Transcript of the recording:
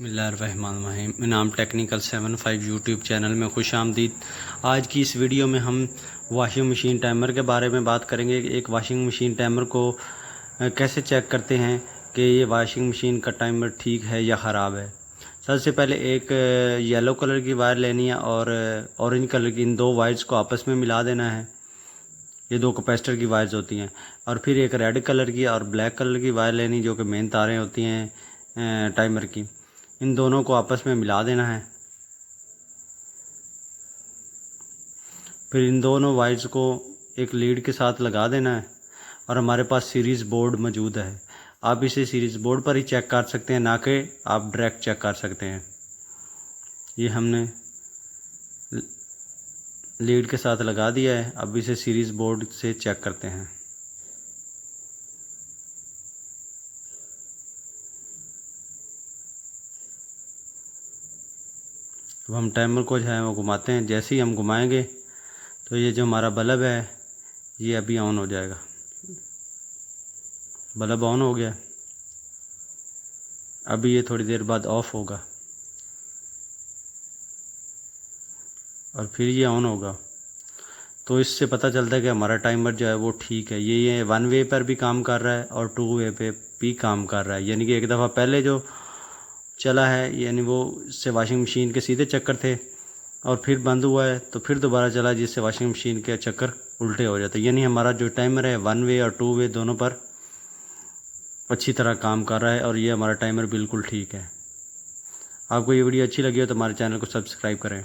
बिस्मिल्लाहिर्रहमानिर्रहीम। इनाम technical 75 YouTube channel में खुश आमदीद। आज की इस वीडियो में हम वॉशिंग मशीन टाइमर के बारे में बात करेंगे। एक वॉशिंग मशीन टाइमर को कैसे चेक करते हैं कि ये वॉशिंग मशीन का टाइमर ठीक है या ख़राब है। सबसे पहले एक येलो कलर की वायर लेनी है और ऑरेंज कलर की, इन दो वायर्स को आपस में मिला देना है। ये दो कैपेसिटर की वायर्स होती हैं। और फिर एक रेड कलर की और ब्लैक कलर की वायर लेनी, जो कि मेन तारें होती हैं टाइमर की। इन दोनों को आपस में मिला देना है। फिर इन दोनों वायर्स को एक लीड के साथ लगा देना है। और हमारे पास सीरीज़ बोर्ड मौजूद है। आप इसे सीरीज़ बोर्ड पर ही चेक कर सकते हैं, ना कि आप डायरेक्ट चेक कर सकते हैं। ये हमने लीड के साथ लगा दिया है। अब इसे सीरीज़ बोर्ड से चेक करते हैं। अब हम टाइमर को जो है वो घुमाते हैं। जैसे ही हम घुमाएंगे तो ये जो हमारा बल्ब है ये अभी ऑन हो जाएगा। बल्ब ऑन हो गया। अभी ये थोड़ी देर बाद ऑफ होगा और फिर ये ऑन होगा। तो इससे पता चलता है कि हमारा टाइमर जो है वो ठीक है। ये 1 वे पर भी काम कर रहा है और 2 वे पे भी काम कर रहा है। यानी कि एक दफ़ा पहले जो चला है, यानी वो इससे वॉशिंग मशीन के सीधे चक्कर थे, और फिर बंद हुआ है तो फिर दोबारा चला, जिससे वॉशिंग मशीन के चक्कर उल्टे हो जाते हैं। यानी हमारा जो टाइमर है 1 वे और 2 वे दोनों पर अच्छी तरह काम कर रहा है और ये हमारा टाइमर बिल्कुल ठीक है। आपको ये वीडियो अच्छी लगी हो तो हमारे चैनल को सब्सक्राइब करें।